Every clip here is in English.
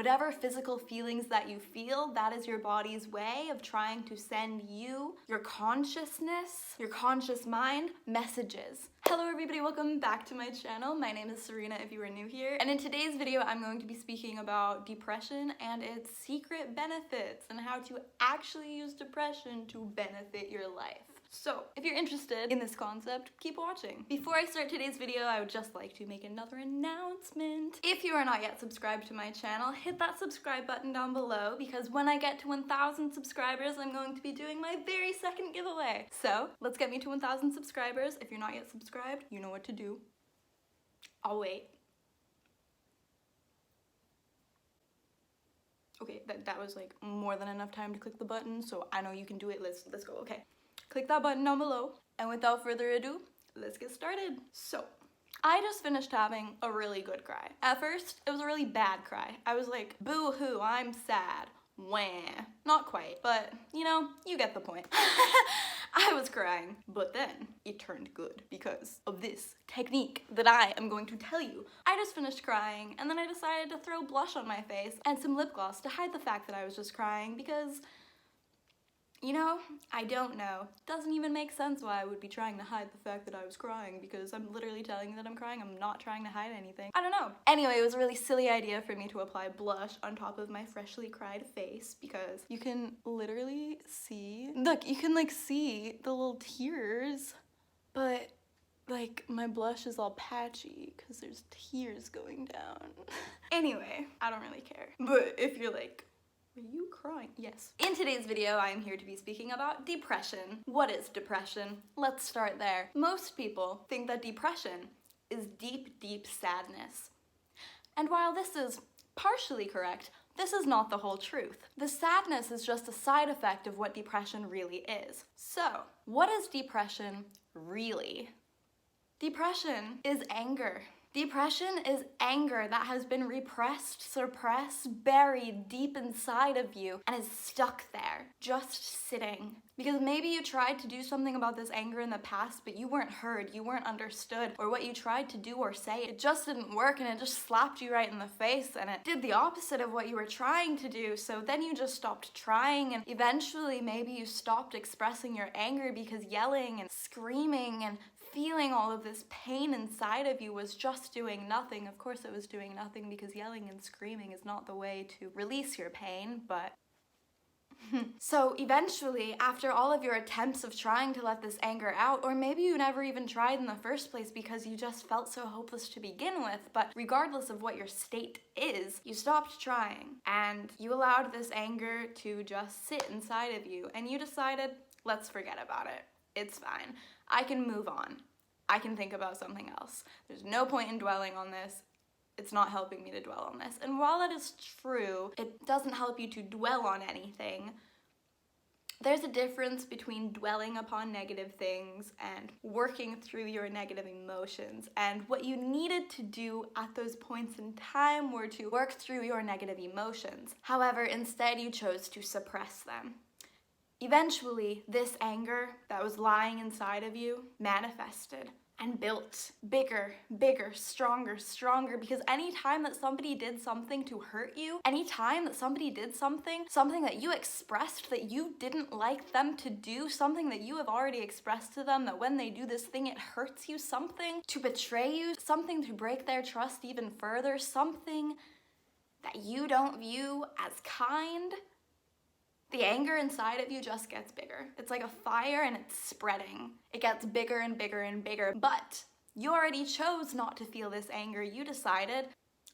Whatever physical feelings that you feel, that is your body's way of trying to send you, your consciousness, your conscious mind, messages. Hello everybody, welcome back to my channel. My name is Serena if you are new here. And in today's video, I'm going to be speaking about depression and its secret benefits and how to actually use depression to benefit your life. So, if you're interested in this concept, keep watching. Before I start today's video, I would just like to make another announcement. If you are not yet subscribed to my channel, hit that subscribe button down below because when I get to 1,000 subscribers, I'm going to be doing my very second giveaway. So, let's get me to 1,000 subscribers. If you're not yet subscribed, you know what to do. I'll wait. Okay, that was like more than enough time to click the button, so I know you can do it. Let's go, okay. Click that button down below, and without further ado, let's get started. So, I just finished having a really good cry. At first, it was a really bad cry. I was like, boo-hoo, I'm sad. Wah. Not quite, but you know, you get the point. I was crying, but then it turned good because of this technique that I am going to tell you. I just finished crying, and then I decided to throw blush on my face and some lip gloss to hide the fact that I was just crying because, you know, I don't know. Doesn't even make sense why I would be trying to hide the fact that I was crying because I'm literally telling you that I'm crying. I'm not trying to hide anything. I don't know. Anyway, it was a really silly idea for me to apply blush on top of my freshly cried face because you can literally see, look, you can like see the little tears, but like my blush is all patchy because there's tears going down. Anyway, I don't really care. But if you're like, are you crying? Yes. In today's video, I am here to be speaking about depression. What is depression? Let's start there. Most people think that depression is deep, deep sadness. And while this is partially correct, this is not the whole truth. The sadness is just a side effect of what depression really is. So, what is depression really? Depression is anger. Depression is anger that has been repressed, suppressed, buried deep inside of you and is stuck there, just sitting. Because maybe you tried to do something about this anger in the past, but you weren't heard, you weren't understood, or what you tried to do or say, it just didn't work and it just slapped you right in the face and it did the opposite of what you were trying to do. So then you just stopped trying and eventually maybe you stopped expressing your anger because yelling and screaming and feeling all of this pain inside of you was just doing nothing. Of course it was doing nothing because yelling and screaming is not the way to release your pain, but so eventually, after all of your attempts of trying to let this anger out, or maybe you never even tried in the first place because you just felt so hopeless to begin with, but regardless of what your state is, you stopped trying and you allowed this anger to just sit inside of you and you decided, let's forget about it. It's fine. I can move on. I can think about something else. There's no point in dwelling on this. It's not helping me to dwell on this. And while that is true, it doesn't help you to dwell on anything. There's a difference between dwelling upon negative things and working through your negative emotions. And what you needed to do at those points in time were to work through your negative emotions. However, instead you chose to suppress them. Eventually, this anger that was lying inside of you manifested and built bigger, bigger, stronger, stronger, because anytime that somebody did something to hurt you, anytime that somebody did something that you expressed that you didn't like them to do, something that you have already expressed to them that when they do this thing it hurts you, something to betray you, something to break their trust even further, something that you don't view as kind, the anger inside of you just gets bigger. It's like a fire and it's spreading. It gets bigger and bigger and bigger, but you already chose not to feel this anger. You decided,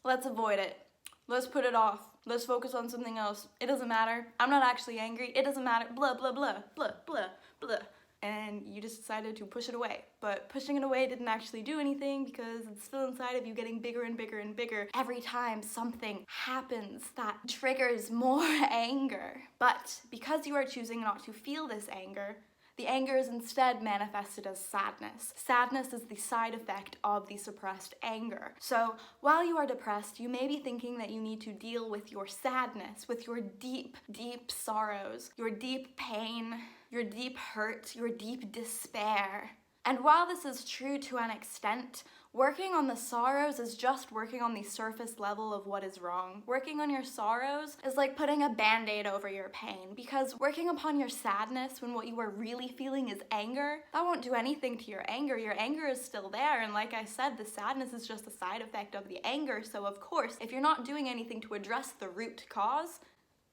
let's avoid it. Let's put it off. Let's focus on something else. It doesn't matter. I'm not actually angry. It doesn't matter. Blah, blah, blah, blah, blah, blah. And you just decided to push it away. But pushing it away didn't actually do anything because it's still inside of you getting bigger and bigger and bigger every time something happens that triggers more anger. But because you are choosing not to feel this anger, the anger is instead manifested as sadness. Sadness is the side effect of the suppressed anger. So while you are depressed, you may be thinking that you need to deal with your sadness, with your deep, deep sorrows, your deep pain, your deep hurt, your deep despair. And while this is true to an extent, Working on the sorrows is just working on the surface level of what is wrong. Working on your sorrows is like putting a band-aid over your pain, because working upon your sadness when what you are really feeling is anger, that won't do anything to your anger. Your anger is still there, and like I said, the sadness is just a side effect of the anger. So of course, if you're not doing anything to address the root cause,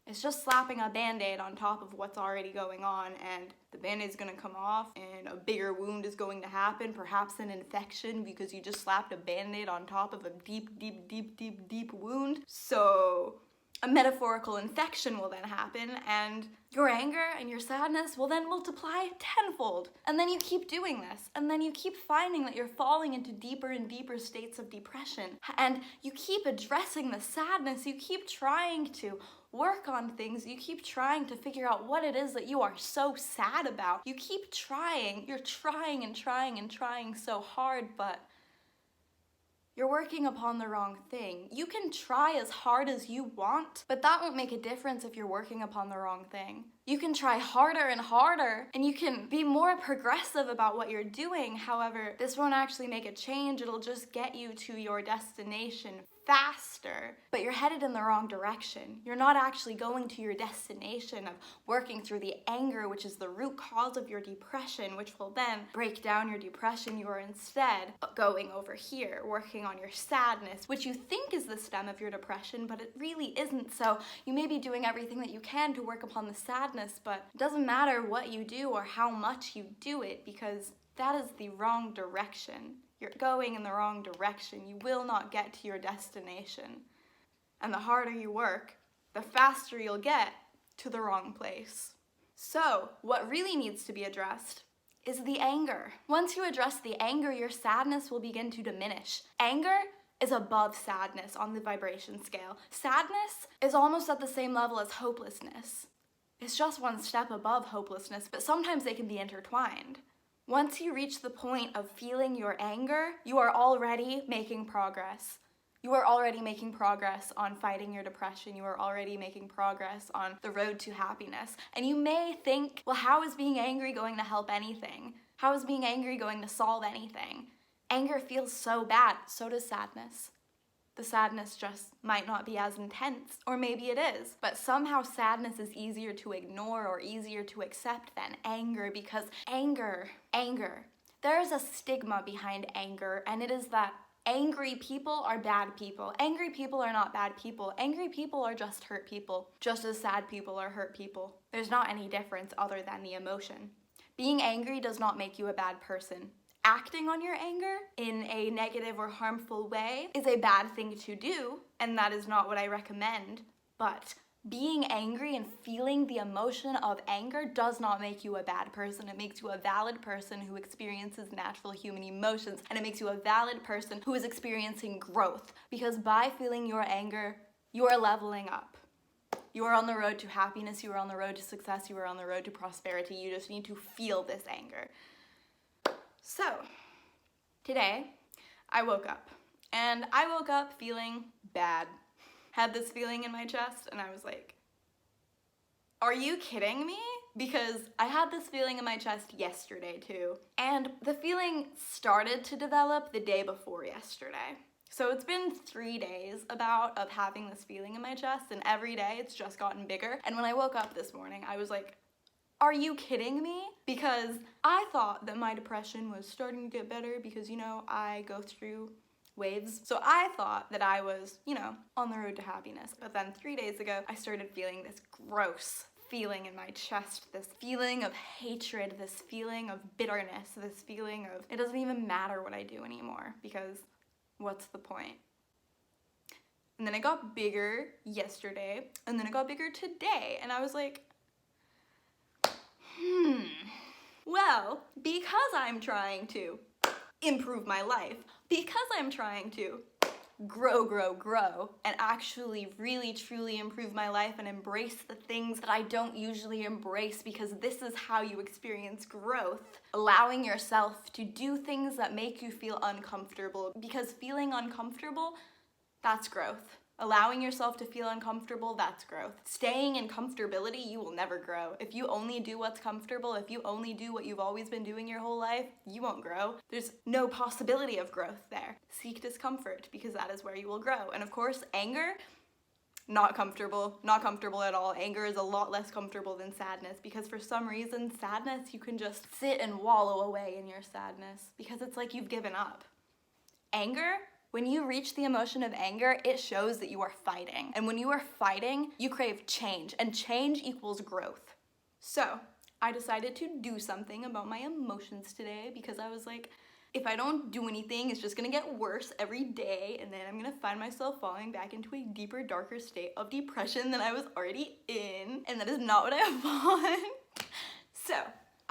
it's just slapping a band-aid on top of what's already going on, and the band-aid's gonna come off and a bigger wound is going to happen, perhaps an infection, because you just slapped a band-aid on top of a deep wound. So a metaphorical infection will then happen, and your anger and your sadness will then multiply tenfold. And then you keep doing this, and then you keep finding that you're falling into deeper and deeper states of depression, and you keep addressing the sadness, you keep trying to work on things, you keep trying to figure out what it is that you are so sad about. You keep trying, you're trying and trying and trying so hard, but you're working upon the wrong thing. You can try as hard as you want, but that won't make a difference if you're working upon the wrong thing. You can try harder and harder, and you can be more progressive about what you're doing. However, this won't actually make a change. It'll just get you to your destination faster, but you're headed in the wrong direction. You're not actually going to your destination of working through the anger, which is the root cause of your depression, which will then break down your depression. You are instead going over here, working on your sadness, which you think is the stem of your depression, but it really isn't. So you may be doing everything that you can to work upon the sadness, but it doesn't matter what you do or how much you do it, because that is the wrong direction. You're going in the wrong direction. You will not get to your destination. And the harder you work, the faster you'll get to the wrong place. So, what really needs to be addressed is the anger. Once you address the anger, your sadness will begin to diminish. Anger is above sadness on the vibration scale. Sadness is almost at the same level as hopelessness. It's just one step above hopelessness, but sometimes they can be intertwined. Once you reach the point of feeling your anger, you are already making progress. You are already making progress on fighting your depression. You are already making progress on the road to happiness. And you may think, well, how is being angry going to help anything? How is being angry going to solve anything? Anger feels so bad, so does sadness. The sadness just might not be as intense, or maybe it is, but somehow sadness is easier to ignore or easier to accept than anger, because anger, there is a stigma behind anger, and it is that angry people are bad people. Angry people are not bad people. Angry people are just hurt people, just as sad people are hurt people. There's not any difference other than the emotion. Being angry does not make you a bad person. Acting on your anger in a negative or harmful way is a bad thing to do, and that is not what I recommend. But being angry and feeling the emotion of anger does not make you a bad person. It makes you a valid person who experiences natural human emotions, and it makes you a valid person who is experiencing growth, because by feeling your anger, you are leveling up. You are on the road to happiness, you are on the road to success, you are on the road to prosperity. You just need to feel this anger. So, today, I woke up, and I woke up feeling bad. Had this feeling in my chest, and I was like, are you kidding me? Because I had this feeling in my chest yesterday too, and the feeling started to develop the day before yesterday. So it's been 3 days of having this feeling in my chest, and every day it's just gotten bigger. And when I woke up this morning, I was like, are you kidding me? Because I thought that my depression was starting to get better because, I go through waves. So I thought that I was, on the road to happiness. But then 3 days ago, I started feeling this gross feeling in my chest, this feeling of hatred, this feeling of bitterness, this feeling of it doesn't even matter what I do anymore, because what's the point? And then it got bigger yesterday, and then it got bigger today, and I was like, well, because I'm trying to improve my life, because I'm trying to grow, and actually really truly improve my life and embrace the things that I don't usually embrace, because this is how you experience growth. Allowing yourself to do things that make you feel uncomfortable, because feeling uncomfortable, that's growth. Allowing yourself to feel uncomfortable, that's growth. Staying in comfortability, you will never grow. If you only do what's comfortable, if you only do what you've always been doing your whole life, you won't grow. There's no possibility of growth there. Seek discomfort, because that is where you will grow. And of course, anger, not comfortable at all. Anger is a lot less comfortable than sadness, because for some reason, sadness, you can just sit and wallow away in your sadness because it's like you've given up. Anger, when you reach the emotion of anger, it shows that you are fighting. And when you are fighting, you crave change, and change equals growth. So I decided to do something about my emotions today, because I was like, if I don't do anything, it's just gonna get worse every day, and then I'm gonna find myself falling back into a deeper, darker state of depression than I was already in, and that is not what I want. So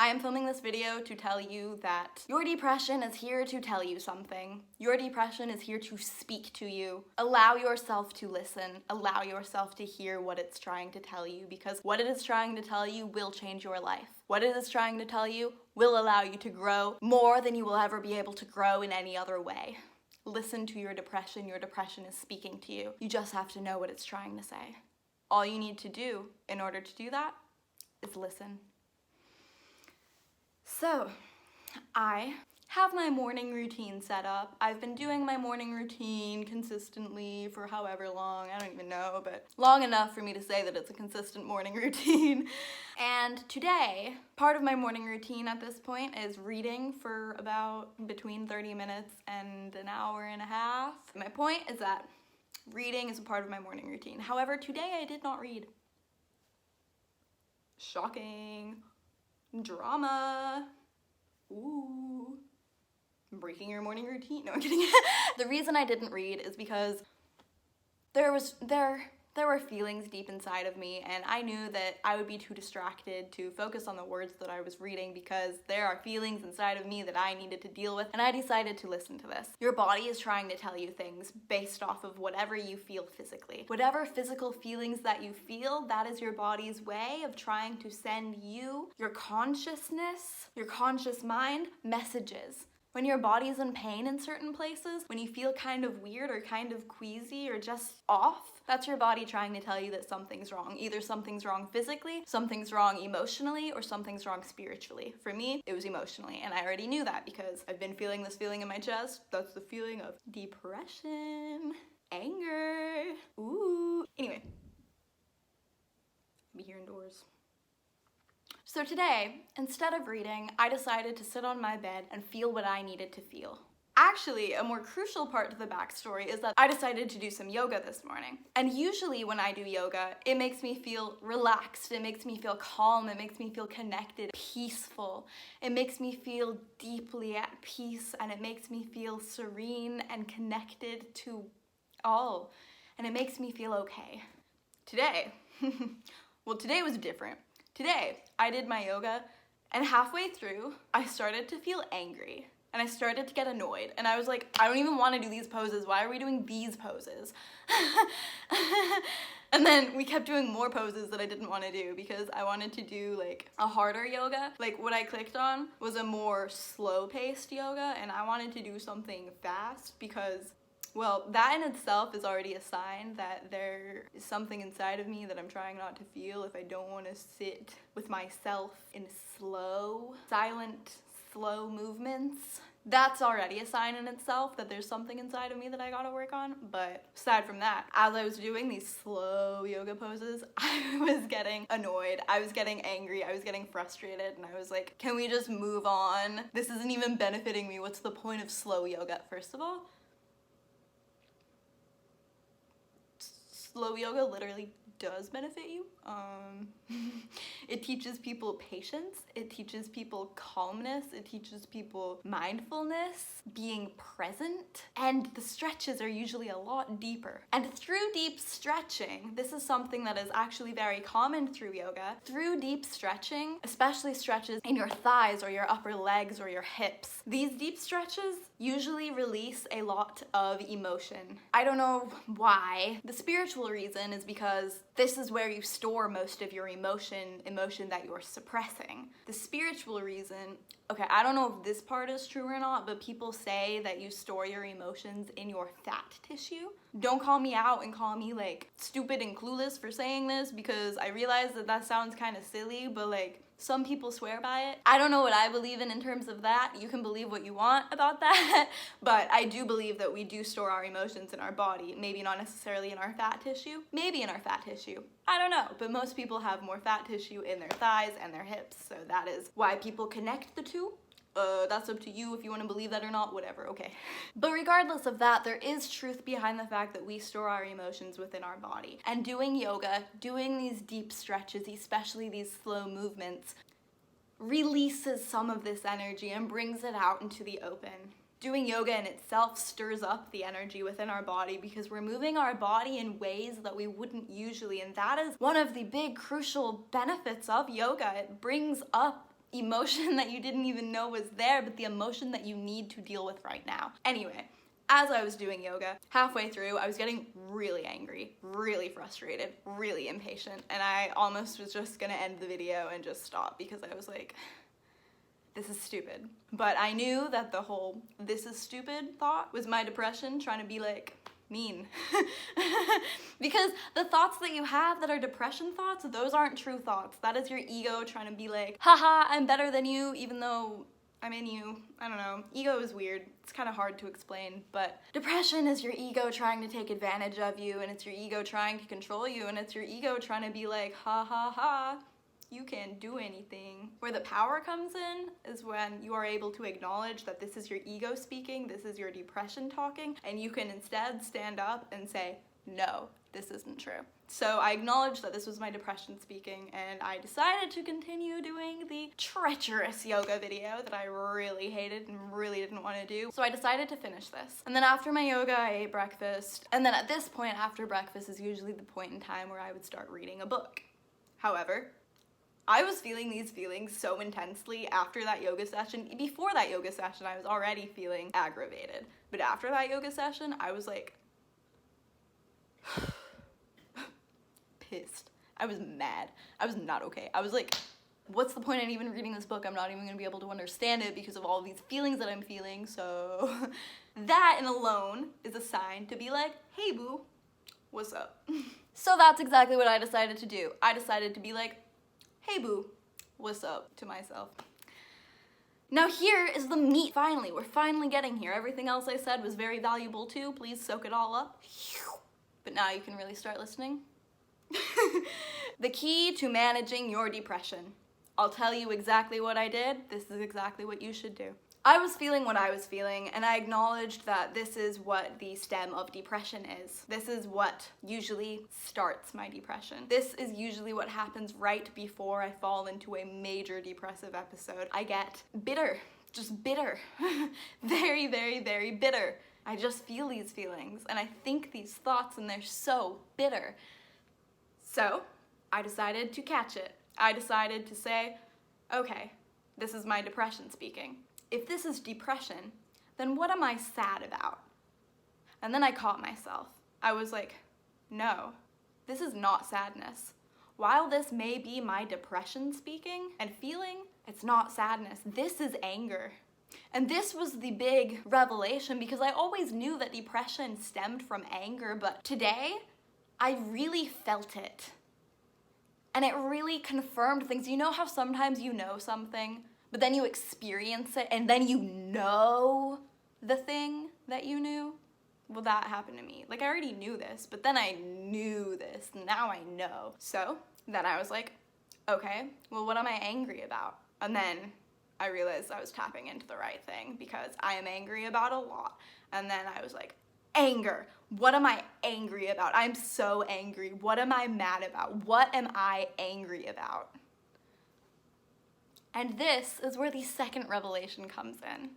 I am filming this video to tell you that your depression is here to tell you something. Your depression is here to speak to you. Allow yourself to listen. Allow yourself to hear what it's trying to tell you, because what it is trying to tell you will change your life. What it is trying to tell you will allow you to grow more than you will ever be able to grow in any other way. Listen to your depression. Your depression is speaking to you. You just have to know what it's trying to say. All you need to do in order to do that is listen. So, I have my morning routine set up. I've been doing my morning routine consistently for however long, I don't even know, but long enough for me to say that it's a consistent morning routine. And today, part of my morning routine at this point is reading for about between 30 minutes and an hour and a half. My point is that reading is a part of my morning routine. However, today I did not read. Shocking. Drama. Ooh. Breaking your morning routine. No, I'm kidding. The reason I didn't read is because there were feelings deep inside of me, and I knew that I would be too distracted to focus on the words that I was reading, because there are feelings inside of me that I needed to deal with, and I decided to listen to this. Your body is trying to tell you things based off of whatever you feel physically. Whatever physical feelings that you feel, that is your body's way of trying to send you, your consciousness, your conscious mind, messages. When your body's in pain in certain places, when you feel kind of weird or kind of queasy or just off, that's your body trying to tell you that something's wrong. Either something's wrong physically, something's wrong emotionally, or something's wrong spiritually. For me, it was emotionally, and I already knew that because I've been feeling this feeling in my chest. That's the feeling of depression, anger, ooh. Anyway, I'll be here indoors. So today, instead of reading, I decided to sit on my bed and feel what I needed to feel. Actually, a more crucial part to the backstory is that I decided to do some yoga this morning. And usually when I do yoga, it makes me feel relaxed, it makes me feel calm, it makes me feel connected, peaceful. It makes me feel deeply at peace, and it makes me feel serene and connected to all. And it makes me feel okay. Today, today was different. Today, I did my yoga, and halfway through, I started to feel angry, and I started to get annoyed, and I was like, I don't even want to do these poses. Why are we doing these poses? And then we kept doing more poses that I didn't want to do because I wanted to do like a harder yoga. Like what I clicked on was a more slow-paced yoga, and I wanted to do something fast because, well, that in itself is already a sign that there is something inside of me that I'm trying not to feel if I don't want to sit with myself in slow, silent, slow movements. That's already a sign in itself that there's something inside of me that I gotta work on. But aside from that, as I was doing these slow yoga poses, I was getting annoyed, I was getting angry, I was getting frustrated, and I was like, can we just move on? This isn't even benefiting me. What's the point of slow yoga? First of all, slow yoga literally does benefit you. It teaches people patience, it teaches people calmness, it teaches people mindfulness, being present, and the stretches are usually a lot deeper. And through deep stretching, this is something that is actually very common through yoga. Through deep stretching, especially stretches in your thighs or your upper legs or your hips, these deep stretches usually release a lot of emotion. I don't know why. The spiritual reason is because this is where you store most of your emotion that you're suppressing. The spiritual reason Okay, I don't know if this part is true or not, but people say that you store your emotions in your fat tissue. Don't call me out and call me like stupid and clueless for saying this, because I realize that that sounds kind of silly, but like some people swear by it. I don't know what I believe in terms of that. You can believe what you want about that, but I do believe that we do store our emotions in our body. Maybe not necessarily in our fat tissue, maybe in our fat tissue. I don't know, but most people have more fat tissue in their thighs and their hips, so that is why people connect the two. That's up to you if you want to believe that or not, whatever, okay. But regardless of that, there is truth behind the fact that we store our emotions within our body. And doing yoga, doing these deep stretches, especially these slow movements, releases some of this energy and brings it out into the open. Doing yoga in itself stirs up the energy within our body because we're moving our body in ways that we wouldn't usually, and that is one of the big crucial benefits of yoga. It brings up emotion that you didn't even know was there, but the emotion that you need to deal with right now. Anyway, as I was doing yoga, halfway through, I was getting really angry, really frustrated, really impatient, and I almost was just gonna end the video and just stop because I was like, this is stupid. But I knew that the whole "this is stupid" thought was my depression trying to be like, mean. Because the thoughts that you have that are depression thoughts, those aren't true thoughts. That is your ego trying to be like, haha, I'm better than you, even though I'm in you. I don't know. Ego is weird. It's kind of hard to explain, but depression is your ego trying to take advantage of you, and it's your ego trying to control you, and it's your ego trying to be like, ha ha ha, you can't do anything. Where the power comes in is when you are able to acknowledge that this is your ego speaking, this is your depression talking, and you can instead stand up and say, no, this isn't true. So I acknowledged that this was my depression speaking, and I decided to continue doing the treacherous yoga video that I really hated and really didn't want to do. So I decided to finish this. And then after my yoga, I ate breakfast. And then at this point, after breakfast is usually the point in time where I would start reading a book. However, I was feeling these feelings so intensely after that yoga session. Before that yoga session, I was already feeling aggravated. But after that yoga session, I was like, pissed. I was mad. I was not okay. I was like, what's the point in even reading this book? I'm not even gonna be able to understand it because of all these feelings that I'm feeling. So that in alone is a sign to be like, hey boo, what's up? So that's exactly what I decided to do. I decided to be like, hey boo, what's up, to myself. Now here is the meat, finally. We're finally getting here. Everything else I said was very valuable too. Please soak it all up. But now you can really start listening. The key to managing your depression. I'll tell you exactly what I did. This is exactly what you should do. I was feeling what I was feeling, and I acknowledged that this is what the stem of depression is. This is what usually starts my depression. This is usually what happens right before I fall into a major depressive episode. I get bitter, just bitter. Very, very, very bitter. I just feel these feelings, and I think these thoughts, and they're so bitter. So I decided to catch it. I decided to say, okay, this is my depression speaking. If this is depression, then what am I sad about? And then I caught myself. I was like, no, this is not sadness. While this may be my depression speaking and feeling, it's not sadness. This is anger. And this was the big revelation because I always knew that depression stemmed from anger, but today I really felt it. And it really confirmed things. You know how sometimes you know something, but then you experience it and then you know the thing that you knew? Well, that happened to me. Like, I already knew this, but then I knew this. Now I know. So then I was like, okay, well, what am I angry about? And then I realized I was tapping into the right thing because I am angry about a lot. And then I was like, anger. What am I angry about? I'm so angry. What am I mad about? What am I angry about? And this is where the second revelation comes in.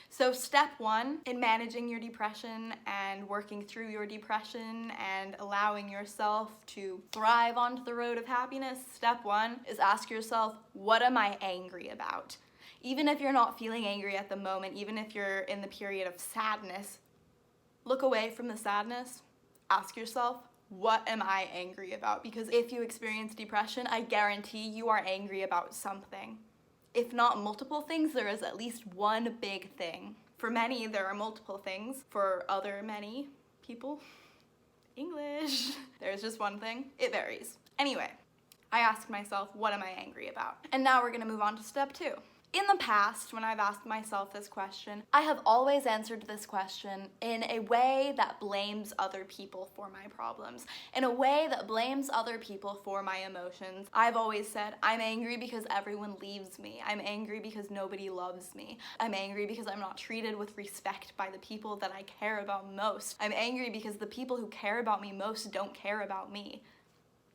So step one in managing your depression and working through your depression and allowing yourself to thrive onto the road of happiness, step one is ask yourself, what am I angry about? Even if you're not feeling angry at the moment, even if you're in the period of sadness, look away from the sadness, ask yourself, what am I angry about? Because if you experience depression, I guarantee you are angry about something. if not multiple things, there is at least one big thing. For many, there are multiple things. For other many people, English, there's just one thing. It varies. Anyway, I asked myself, what am I angry about? And now we're gonna move on to step 2. In the past, when I've asked myself this question, I have always answered this question in a way that blames other people for my problems, in a way that blames other people for my emotions. I've always said, I'm angry because everyone leaves me. I'm angry because nobody loves me. I'm angry because I'm not treated with respect by the people that I care about most. I'm angry because the people who care about me most don't care about me.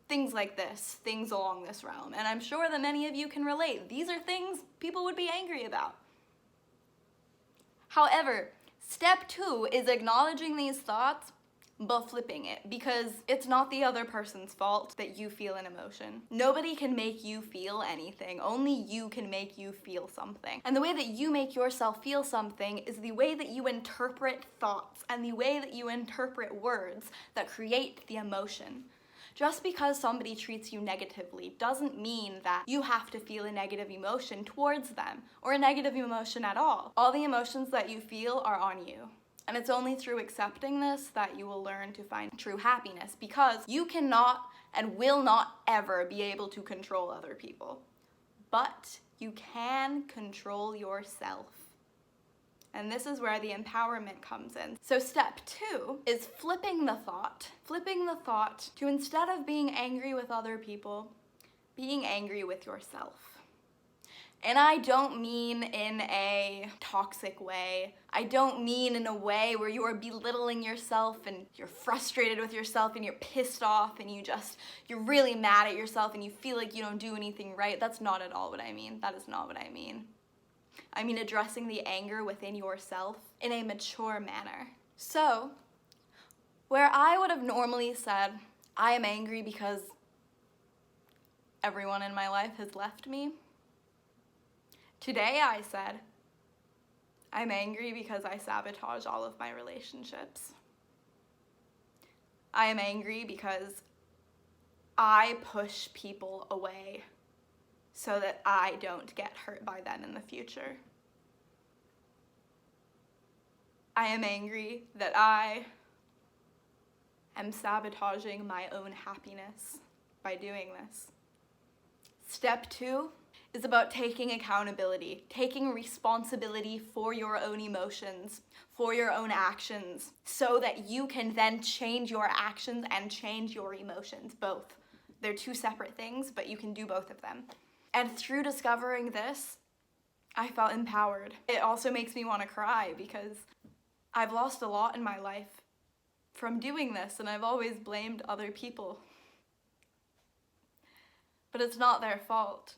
Things like this, things along this realm. And I'm sure that many of you can relate. These are things people would be angry about. However, step 2 is acknowledging these thoughts, but flipping it, because it's not the other person's fault that you feel an emotion. Nobody can make you feel anything. Only you can make you feel something. And the way that you make yourself feel something is the way that you interpret thoughts and the way that you interpret words that create the emotion. Just because somebody treats you negatively doesn't mean that you have to feel a negative emotion towards them or a negative emotion at all. All the emotions that you feel are on you. And it's only through accepting this that you will learn to find true happiness, because you cannot and will not ever be able to control other people. But you can control yourself. And this is where the empowerment comes in. So step 2 is flipping the thought to, instead of being angry with other people, being angry with yourself. And I don't mean in a toxic way. I don't mean in a way where you are belittling yourself and you're frustrated with yourself and you're pissed off and you're really mad at yourself and you feel like you don't do anything right. That's not at all what I mean. That is not what I mean. I mean addressing the anger within yourself in a mature manner. So, where I would have normally said, I am angry because everyone in my life has left me, today I said, I'm angry because I sabotage all of my relationships. I am angry because I push people away so that I don't get hurt by them in the future. I am angry that I am sabotaging my own happiness by doing this. Step 2 is about taking accountability, taking responsibility for your own emotions, for your own actions, so that you can then change your actions and change your emotions, both. They're two separate things, but you can do both of them. And through discovering this, I felt empowered. It also makes me want to cry because I've lost a lot in my life from doing this, and I've always blamed other people. But it's not their fault.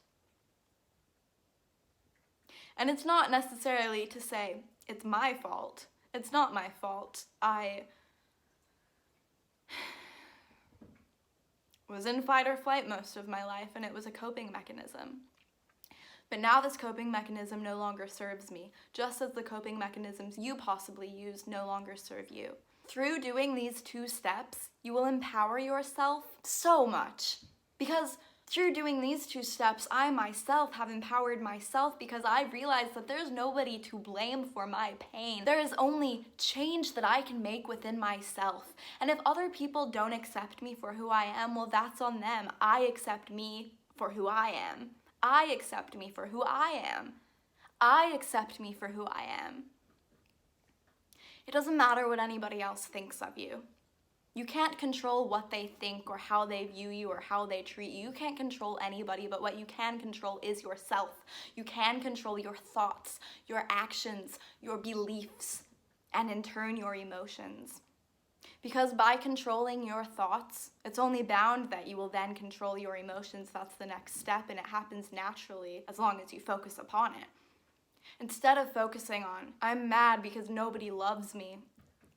And it's not necessarily to say it's my fault. It's not my fault. I was in fight or flight most of my life, and it was a coping mechanism. But now this coping mechanism no longer serves me, just as the coping mechanisms you possibly use no longer serve you. Through doing these 2 steps, you will empower yourself so much. Because through doing these 2 steps, I myself have empowered myself, because I realized that there's nobody to blame for my pain. There is only change that I can make within myself. And if other people don't accept me for who I am, well, that's on them. I accept me for who I am. I accept me for who I am. I accept me for who I am. It doesn't matter what anybody else thinks of you. You can't control what they think or how they view you or how they treat you. You can't control anybody, but what you can control is yourself. You can control your thoughts, your actions, your beliefs, and in turn your emotions. Because by controlling your thoughts, it's only bound that you will then control your emotions. That's the next step, and it happens naturally as long as you focus upon it. Instead of focusing on, I'm mad because nobody loves me,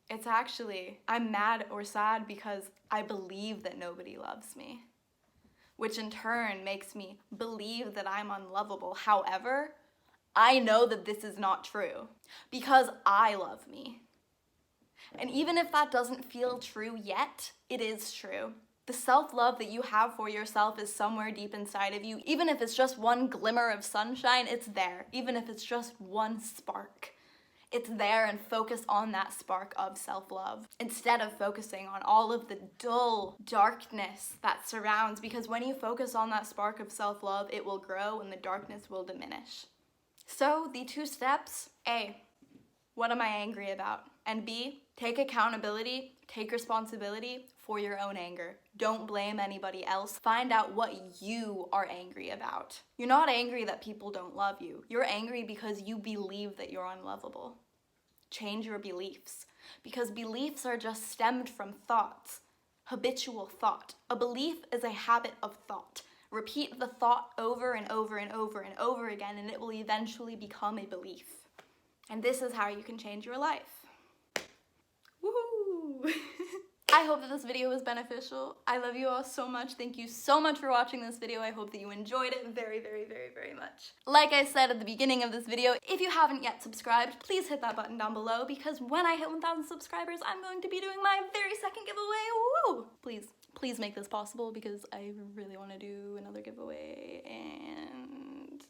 it's actually, I'm mad or sad because I believe that nobody loves me, which in turn makes me believe that I'm unlovable. However, I know that this is not true because I love me. And even if that doesn't feel true yet, it is true. The self-love that you have for yourself is somewhere deep inside of you. Even if it's just one glimmer of sunshine, it's there. Even if it's just one spark, it's there, and focus on that spark of self-love instead of focusing on all of the dull darkness that surrounds, because when you focus on that spark of self-love, it will grow and the darkness will diminish. So the 2 steps: A, what am I angry about? And B, take accountability, take responsibility for your own anger. Don't blame anybody else. Find out what you are angry about. You're not angry that people don't love you. You're angry because you believe that you're unlovable. Change your beliefs, because beliefs are just stemmed from thoughts, habitual thought. A belief is a habit of thought. Repeat the thought over and over and over and over again, and it will eventually become a belief. And this is how you can change your life. Woohoo! I hope that this video was beneficial. I love you all so much. Thank you so much for watching this video. I hope that you enjoyed it very, very, very, very much. Like I said at the beginning of this video, if you haven't yet subscribed, please hit that button down below, because when I hit 1,000 subscribers, I'm going to be doing my very second giveaway. Woo! Please make this possible, because I really want to do another giveaway, and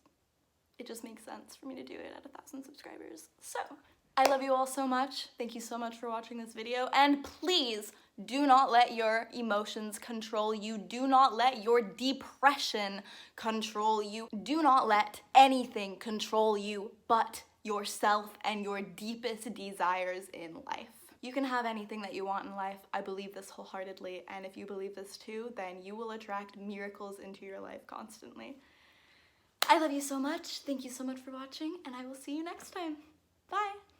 it just makes sense for me to do it at 1,000 subscribers. So, I love you all so much. Thank you so much for watching this video, and please do not let your emotions control you. Do not let your depression control you. Do not let anything control you but yourself and your deepest desires in life. You can have anything that you want in life. I believe this wholeheartedly, and if you believe this too, then you will attract miracles into your life constantly. I love you so much. Thank you so much for watching, and I will see you next time. Bye.